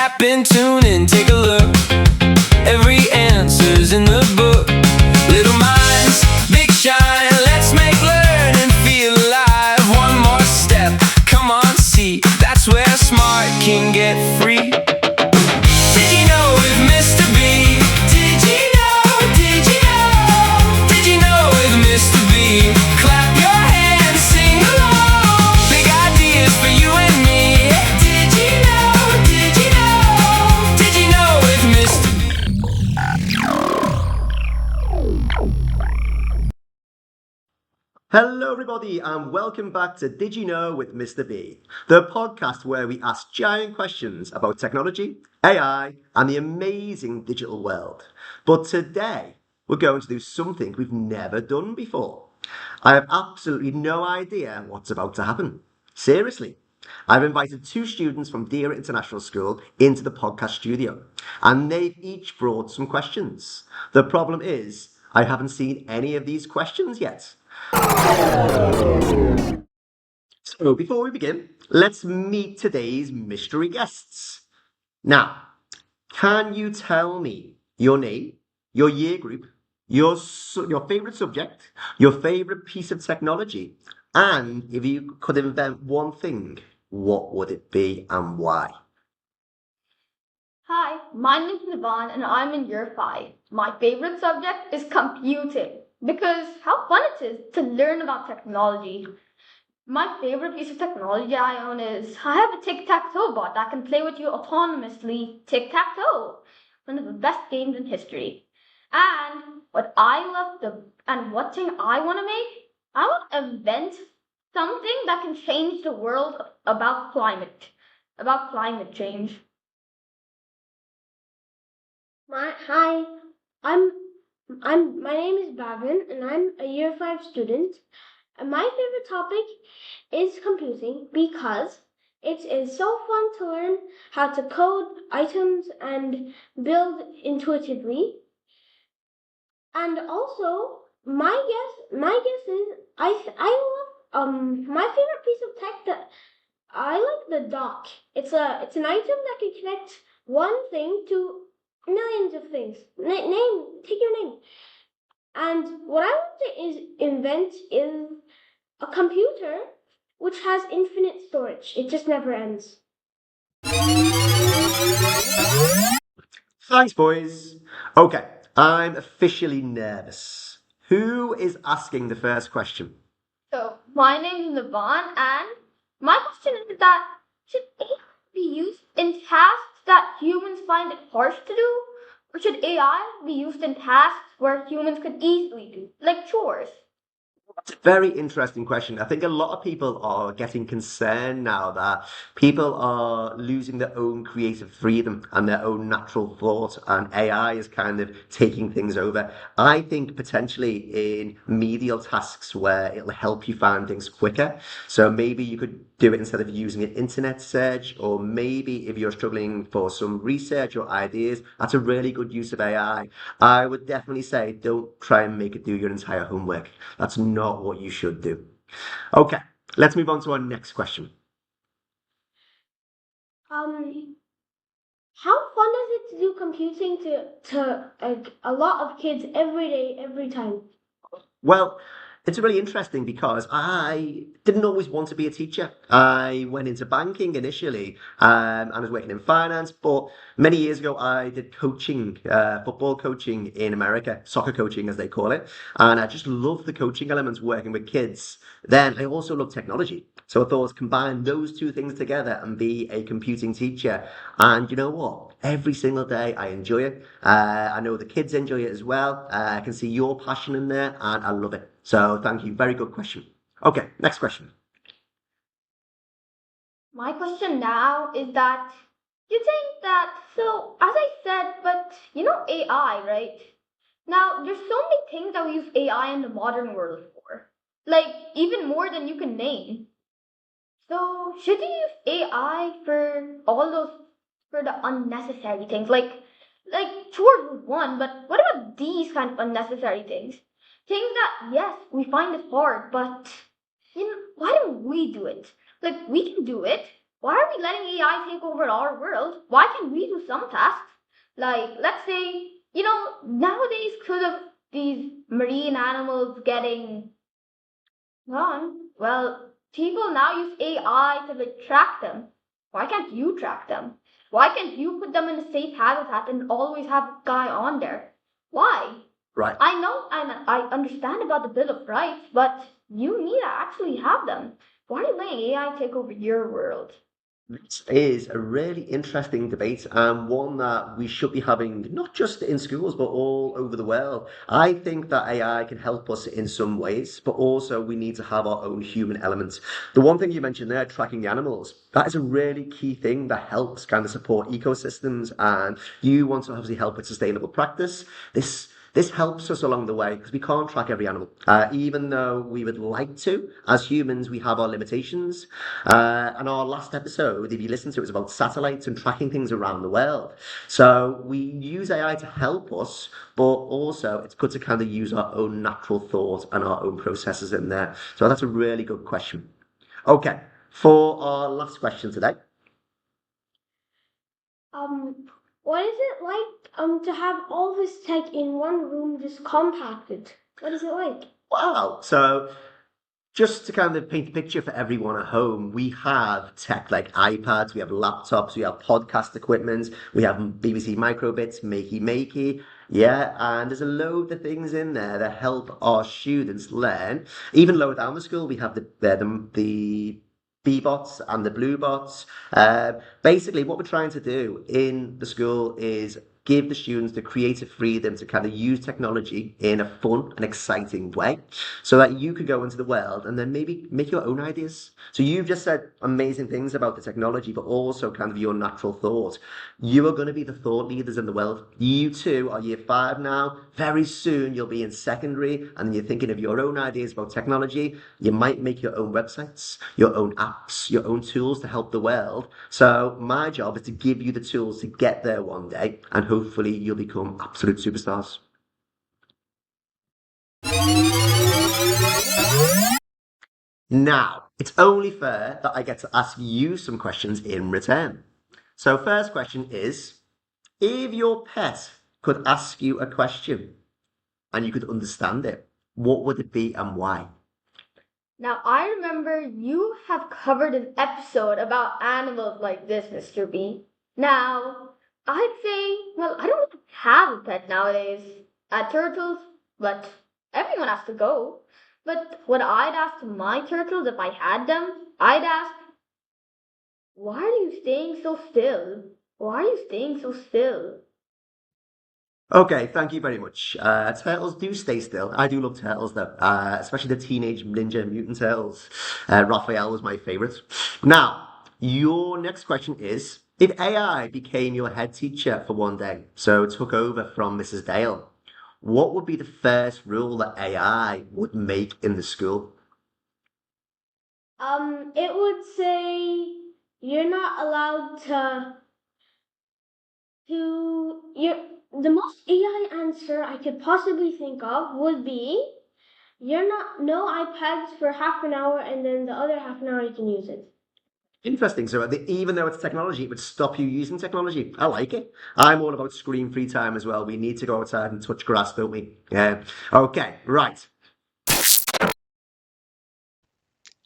Tap in, tune in, take a look. Every answer's in the book. Little minds, big shine. Let's make learning feel alive. One more step, come on, see. That's where smart can get free. Did you know with Mr. B? Did you know? Did you know? Did you know with Mr. B? Clap your hands, sing along. Big ideas for you and me. Did you know? Did you know? Did you know with Mr. Hello, everybody, and welcome back to Digi Know with Mr. B, the podcast where we ask giant questions about technology, AI, and the amazing digital world. But today, we're going to do something we've never done before. I have absolutely no idea what's about to happen. Seriously. I've invited two students from Deira International School into the podcast studio, and they've each brought some questions. The problem is, I haven't seen any of these questions yet. So before we begin, let's meet today's mystery guests. Now, can you tell me your name, your year group, your favorite subject, your favorite piece of technology, and if you could invent one thing, what would it be and why? Hi, my name is Nivan and I'm in year 5. My favorite subject is computing because how fun it is to learn about technology. My favorite piece of technology I own is I have a tic-tac-toe bot that can play with you autonomously tic-tac-toe, one of the best games in history. And what thing I want to make, I want to invent something that can change the world about climate change. Hi, my name is Bhavin and I'm a year 5 student. And my favorite topic is computing because it is so fun to learn how to code items and build intuitively. And also, my guess is I love my favorite piece of tech that I like the dock. It's an item that can connect one thing to millions of things. Take your name. And what I want to invent is a computer which has infinite storage. It just never ends. Thanks, boys. Okay, I'm officially nervous. Who is asking the first question? So, my name is Nivan, and my question is that should AI be used in tasks that humans find it harsh to do? Or should AI be used in tasks where humans could easily do, like chores? It's a very interesting question. I think a lot of people are getting concerned now that people are losing their own creative freedom and their own natural thought, and AI is kind of taking things over. I think potentially in medial tasks where it'll help you find things quicker. So maybe you could do it instead of using an internet search, or maybe if you're struggling for some research or ideas, that's a really good use of AI. I would definitely say don't try and make it do your entire homework. That's not what you should do. Okay, let's move on to our next question. How fun is it to do computing to a lot of kids every day, every time? Well, it's really interesting because I didn't always want to be a teacher. I went into banking initially, and I was working in finance, but many years ago I did coaching, football coaching in America, soccer coaching as they call it, and I just loved the coaching elements working with kids. Then I also love technology. So I thought combine those two things together and be a computing teacher. And you know what? Every single day I enjoy it. I know the kids enjoy it as well. I can see your passion in there and I love it. So thank you. Very good question. Okay, next question. My question now is that you think that, so as I said, but you know AI, right? Now, there's so many things that we use AI in the modern world for, like even more than you can name. So, should you use AI for all those for the unnecessary things? Like chores was one, but what about these kind of unnecessary things? Things that yes, we find it hard, but why don't we do it? Like we can do it. Why are we letting AI take over our world? Why can't we do some tasks? Like, let's say, nowadays, because of these marine animals getting gone, well, people now use AI to like track them. Why can't you track them? Why can't you put them in a safe habitat and always have a guy on there? Why? Right. I know I understand about the Bill of Rights, but you need to actually have them. Why are you letting AI take over your world? This is a really interesting debate and one that we should be having not just in schools but all over the world. I think that AI can help us in some ways, but also we need to have our own human elements. The one thing you mentioned there, tracking the animals, that is a really key thing that helps kind of support ecosystems, and you want to obviously help with sustainable practice. This helps us along the way because we can't track every animal. Even though we would like to, as humans, we have our limitations. And our last episode, if you listen to it, was about satellites and tracking things around the world. So we use AI to help us, but also it's good to kind of use our own natural thought and our own processes in there. So that's a really good question. Okay, for our last question today. Um, what is it like to have all this tech in one room just compacted? What is it like? Wow. So just to kind of paint a picture for everyone at home, we have tech like iPads, we have laptops, we have podcast equipment, we have BBC Microbits, Makey, yeah, and there's a load of things in there that help our students learn. Even lower down the school, we have the B bots and the blue bots. Basically, what we're trying to do in the school is give the students the creative freedom to kind of use technology in a fun and exciting way so that you could go into the world and then maybe make your own ideas. So you've just said amazing things about the technology, but also kind of your natural thought. You are going to be the thought leaders in the world. You too are year 5 now. Very soon you'll be in secondary and you're thinking of your own ideas about technology. You might make your own websites, your own apps, your own tools to help the world. So my job is to give you the tools to get there one day, and hopefully you'll become absolute superstars. Now, it's only fair that I get to ask you some questions in return. So, first question is, if your pet could ask you a question and you could understand it, what would it be and why? Now, I remember you have covered an episode about animals like this, Mr. B. Now, I'd say, well, I don't have a pet nowadays. Turtles, but everyone has to go. But what I'd ask my turtles if I had them, I'd ask, why are you staying so still? Why are you staying so still? Okay, thank you very much. Turtles do stay still. I do love turtles though, especially the Teenage Ninja Mutant Turtles. Raphael was my favorite. Now, your next question is, if AI became your head teacher for one day, so took over from Mrs. Dale, what would be the first rule that AI would make in the school? It would say you're not allowed to you the most AI answer I could possibly think of would be you're not no iPads for half an hour and then the other half an hour you can use it. Interesting. So even though it's technology, it would stop you using technology. I like it. I'm all about screen-free time as well. We need to go outside and touch grass, don't we? Yeah. Okay, right.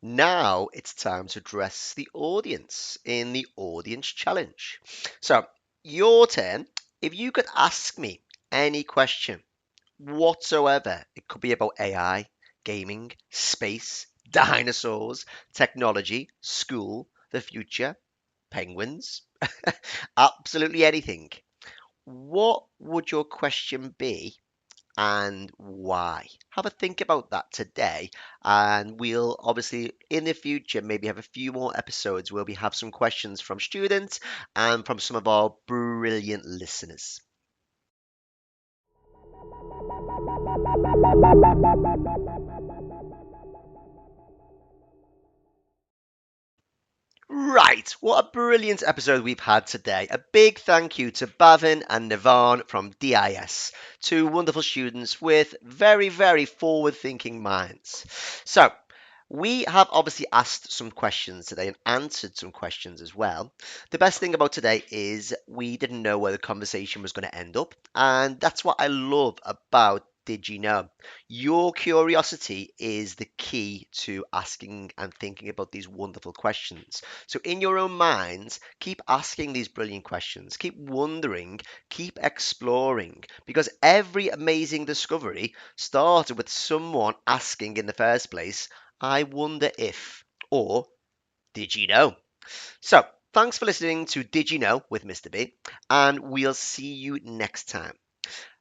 Now it's time to address the audience in the audience challenge. So, your turn. If you could ask me any question whatsoever, it could be about AI, gaming, space, dinosaurs, technology, school, the future, penguins, absolutely anything. What would your question be and why? Have a think about that today, and we'll obviously in the future maybe have a few more episodes where we have some questions from students and from some of our brilliant listeners. Right, what a brilliant episode we've had today. A big thank you to Bhavin and Nivan from DIS, two wonderful students with very, very forward thinking minds. So, We have obviously asked some questions today and answered some questions as well. The best thing about today is we didn't know where the conversation was going to end up, and that's what I love about Digi Know. Your curiosity is the key to asking and thinking about these wonderful questions. So, in your own minds, keep asking these brilliant questions, keep wondering, keep exploring, because every amazing discovery started with someone asking in the first place, I wonder if, or did you know? So, thanks for listening to Did You Know with Mr. B, and we'll see you next time.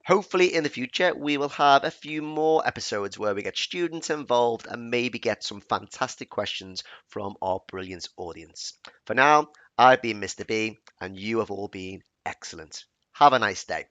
Hopefully, in the future, we will have a few more episodes where we get students involved and maybe get some fantastic questions from our brilliant audience. For now, I've been Mr. B, and you have all been excellent. Have a nice day.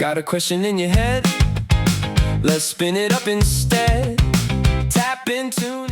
Got a question in your head? Let's spin it up instead. Tap into